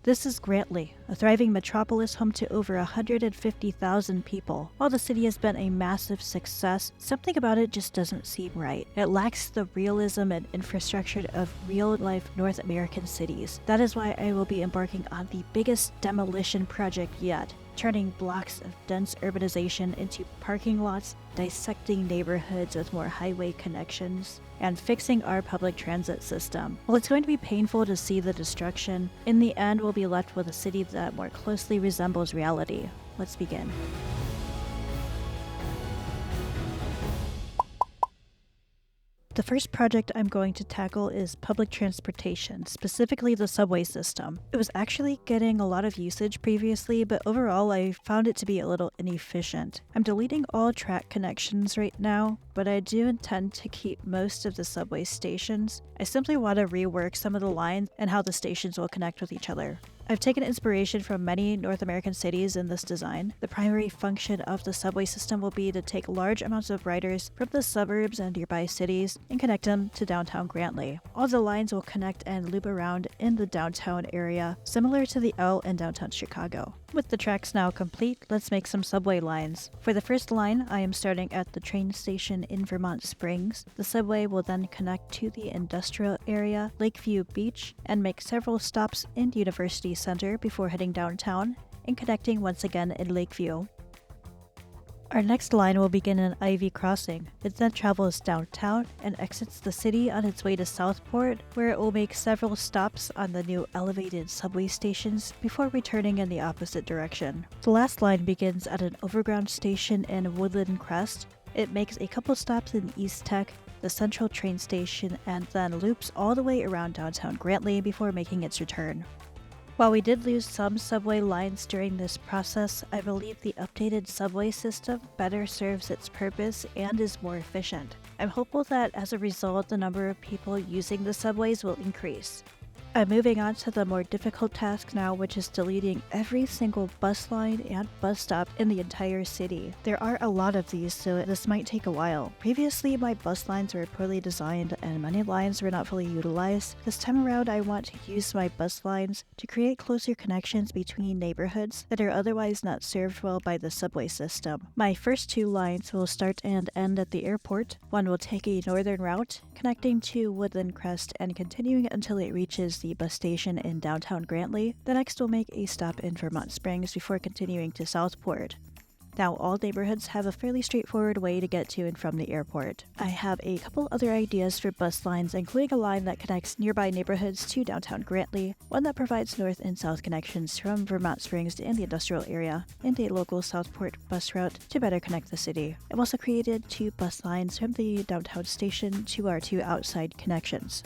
This is Grantley, a thriving metropolis home to over 150,000 people. While the city has been a massive success, something about it just doesn't seem right. It lacks the realism and infrastructure of real-life North American cities. That is why I will be embarking on the biggest demolition project yet, turning blocks of dense urbanization into parking lots, dissecting neighborhoods with more highway connections, and fixing our public transit system. While it's going to be painful to see the destruction, in the end we'll be left with a city that more closely resembles reality. Let's begin. The first project I'm going to tackle is public transportation, specifically the subway system. It was actually getting a lot of usage previously, but overall I found it to be a little inefficient. I'm deleting all track connections right now, but I do intend to keep most of the subway stations. I simply want to rework some of the lines and how the stations will connect with each other. I've taken inspiration from many North American cities in this design. The primary function of the subway system will be to take large amounts of riders from the suburbs and nearby cities and connect them to downtown Grantley. All the lines will connect and loop around in the downtown area, similar to the L in downtown Chicago. With the tracks now complete, let's make some subway lines. For the first line, I am starting at the train station in Vermont Springs. The subway will then connect to the industrial area, Lakeview Beach, and make several stops in University Center before heading downtown and connecting once again in Lakeview. Our next line will begin in Ivy Crossing. It then travels downtown and exits the city on its way to Southport, where it will make several stops on the new elevated subway stations before returning in the opposite direction. The last line begins at an overground station in Woodland Crest. It makes a couple stops in East Tech, the central train station, and then loops all the way around downtown Grantley before making its return. While we did lose some subway lines during this process, I believe the updated subway system better serves its purpose and is more efficient. I'm hopeful that as a result, the number of people using the subways will increase. I'm moving on to the more difficult task now, which is deleting every single bus line and bus stop in the entire city. There are a lot of these, so this might take a while. Previously, my bus lines were poorly designed and many lines were not fully utilized. This time around, I want to use my bus lines to create closer connections between neighborhoods that are otherwise not served well by the subway system. My first two lines will start and end at the airport. One will take a northern route, connecting to Woodland Crest and continuing until it reaches the bus station in downtown Grantley. The next will make a stop in Vermont Springs before continuing to Southport. Now, all neighborhoods have a fairly straightforward way to get to and from the airport. I have a couple other ideas for bus lines, including a line that connects nearby neighborhoods to downtown Grantley, one that provides north and south connections from Vermont Springs and the industrial area, and a local Southport bus route to better connect the city. I've also created two bus lines from the downtown station to our two outside connections.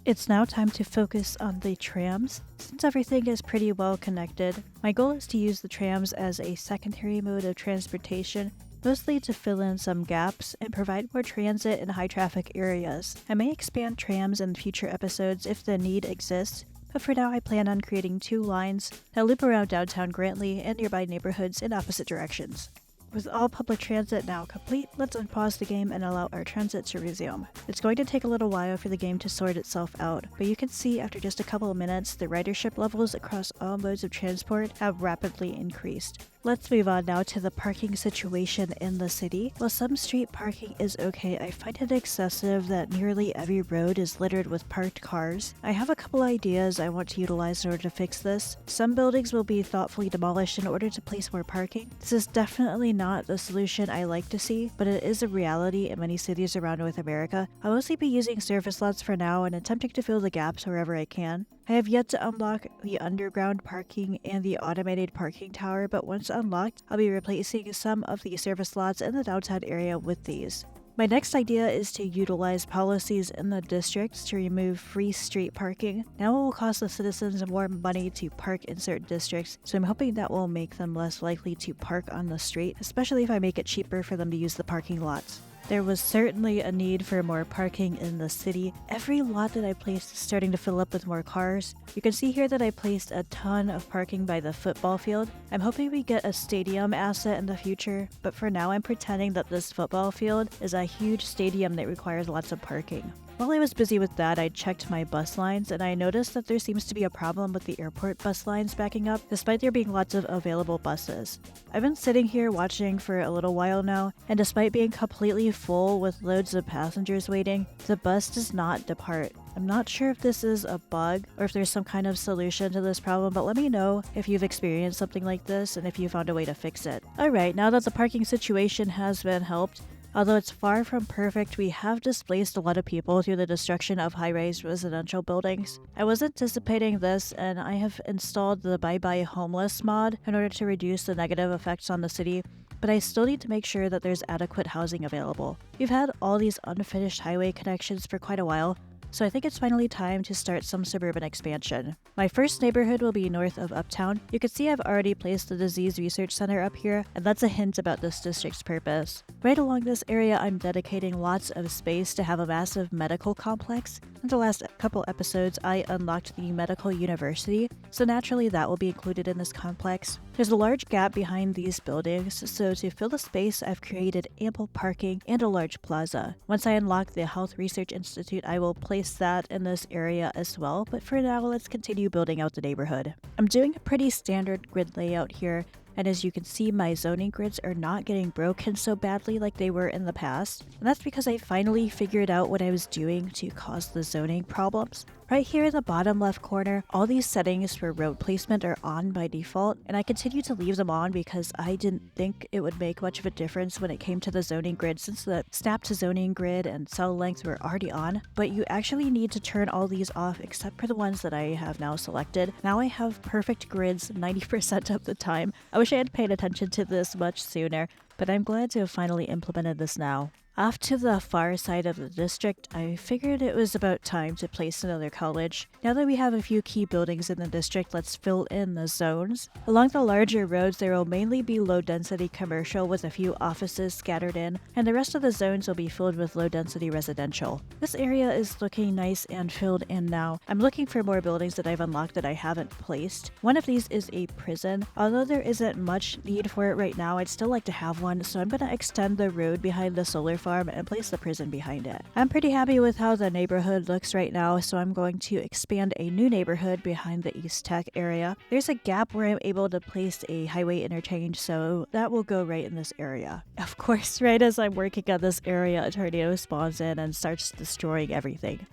It's now time to focus on the trams. Since everything is pretty well connected, my goal is to use the trams as a secondary mode of transportation, mostly to fill in some gaps and provide more transit in high traffic areas. I may expand trams in future episodes if the need exists, but for now I plan on creating two lines that loop around downtown Grantley and nearby neighborhoods in opposite directions. With all public transit now complete, let's unpause the game and allow our transit to resume. It's going to take a little while for the game to sort itself out, but you can see after just a couple of minutes, the ridership levels across all modes of transport have rapidly increased. Let's move on now to the parking situation in the city. While some street parking is okay, I find it excessive that nearly every road is littered with parked cars. I have a couple ideas I want to utilize in order to fix this. Some buildings will be thoughtfully demolished in order to place more parking. This is definitely not the solution I like to see, but it is a reality in many cities around North America. I'll mostly be using surface lots for now and attempting to fill the gaps wherever I can. I have yet to unlock the underground parking and the automated parking tower, but once unlocked, I'll be replacing some of the surface lots in the downtown area with these. My next idea is to utilize policies in the districts to remove free street parking. Now it will cost the citizens more money to park in certain districts, so I'm hoping that will make them less likely to park on the street, especially if I make it cheaper for them to use the parking lots. There was certainly a need for more parking in the city. Every lot that I placed is starting to fill up with more cars. You can see here that I placed a ton of parking by the football field. I'm hoping we get a stadium asset in the future, but for now I'm pretending that this football field is a huge stadium that requires lots of parking. While I was busy with that, I checked my bus lines and I noticed that there seems to be a problem with the airport bus lines backing up, despite there being lots of available buses. I've been sitting here watching for a little while now, and despite being completely full with loads of passengers waiting, the bus does not depart. I'm not sure if this is a bug or if there's some kind of solution to this problem, but let me know if you've experienced something like this and if you found a way to fix it. Alright, now that the parking situation has been helped, although it's far from perfect, we have displaced a lot of people through the destruction of high-rise residential buildings. I was anticipating this, and I have installed the Bye Bye Homeless mod in order to reduce the negative effects on the city, but I still need to make sure that there's adequate housing available. We've had all these unfinished highway connections for quite a while, so I think it's finally time to start some suburban expansion. My first neighborhood will be north of Uptown. You can see I've already placed the Disease Research Center up here, and that's a hint about this district's purpose. Right along this area, I'm dedicating lots of space to have a massive medical complex. In the last couple episodes, I unlocked the medical university, so naturally that will be included in this complex. There's a large gap behind these buildings, so to fill the space, I've created ample parking and a large plaza. Once I unlock the Health Research Institute, I will place that in this area as well, but for now, let's continue building out the neighborhood. I'm doing a pretty standard grid layout here, and as you can see, my zoning grids are not getting broken so badly like they were in the past, and that's because I finally figured out what I was doing to cause the zoning problems. Right here in the bottom left corner, all these settings for road placement are on by default, and I continue to leave them on because I didn't think it would make much of a difference when it came to the zoning grid since the snap to zoning grid and cell length were already on, but you actually need to turn all these off except for the ones that I have now selected. Now I have perfect grids 90% of the time. I wish I had paid attention to this much sooner, but I'm glad to have finally implemented this now. Off to the far side of the district, I figured it was about time to place another college. Now that we have a few key buildings in the district, let's fill in the zones. Along the larger roads, there will mainly be low-density commercial with a few offices scattered in, and the rest of the zones will be filled with low-density residential. This area is looking nice and filled in now. I'm looking for more buildings that I've unlocked that I haven't placed. One of these is a prison. Although there isn't much need for it right now, I'd still like to have one, so I'm going to extend the road behind the solar farm and place the prison behind it. I'm pretty happy with how the neighborhood looks right now, so I'm going to expand a new neighborhood behind the East Tech area. There's a gap where I'm able to place a highway interchange, so that will go right in this area. Of course, right as I'm working on this area, a tornado spawns in and starts destroying everything.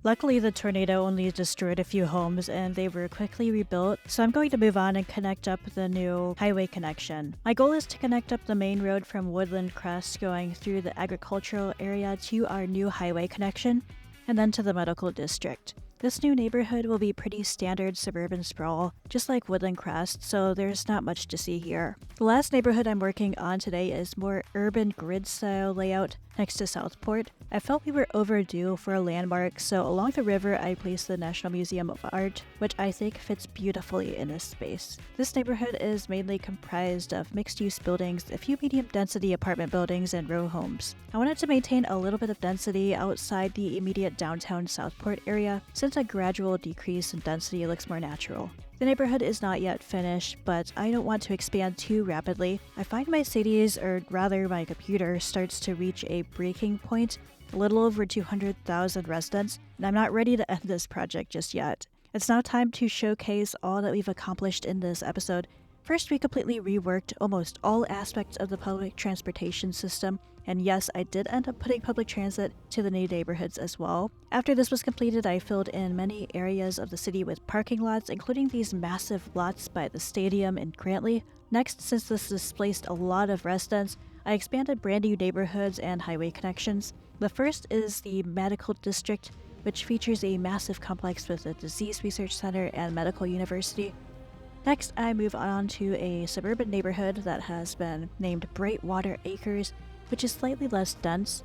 Luckily, the tornado only destroyed a few homes and they were quickly rebuilt, so I'm going to move on and connect up the new highway connection. My goal is to connect up the main road from Woodland Crest going through the agricultural area to our new highway connection, and then to the medical district. This new neighborhood will be pretty standard suburban sprawl, just like Woodland Crest, so there's not much to see here. The last neighborhood I'm working on today is more urban grid style layout next to Southport. I felt we were overdue for a landmark, so along the river I placed the National Museum of Art, which I think fits beautifully in this space. This neighborhood is mainly comprised of mixed-use buildings, a few medium-density apartment buildings, and row homes. I wanted to maintain a little bit of density outside the immediate downtown Southport area, since a gradual decrease in density looks more natural. The neighborhood is not yet finished, but I don't want to expand too rapidly. I find my cities, or rather my computer, starts to reach a breaking point, a little over 200,000 residents, and I'm not ready to end this project just yet. It's now time to showcase all that we've accomplished in this episode. First, we completely reworked almost all aspects of the public transportation system, and yes, I did end up putting public transit to the new neighborhoods as well. After this was completed, I filled in many areas of the city with parking lots, including these massive lots by the stadium in Grantley. Next, since this displaced a lot of residents, I expanded brand new neighborhoods and highway connections. The first is the medical district, which features a massive complex with a disease research center and medical university. Next, I move on to a suburban neighborhood that has been named Brightwater Acres, which is slightly less dense.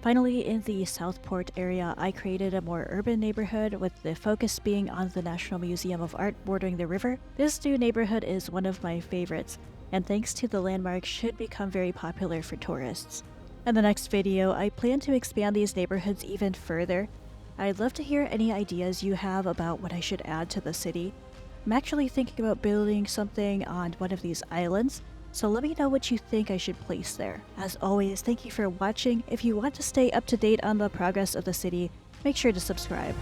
Finally, in the Southport area, I created a more urban neighborhood with the focus being on the National Museum of Art bordering the river. This new neighborhood is one of my favorites, and thanks to the landmark, should become very popular for tourists. In the next video, I plan to expand these neighborhoods even further. I'd love to hear any ideas you have about what I should add to the city. I'm actually thinking about building something on one of these islands, So let me know what you think I should place there. As always, thank you for watching. If you want to stay up to date on the progress of the city, make sure to subscribe.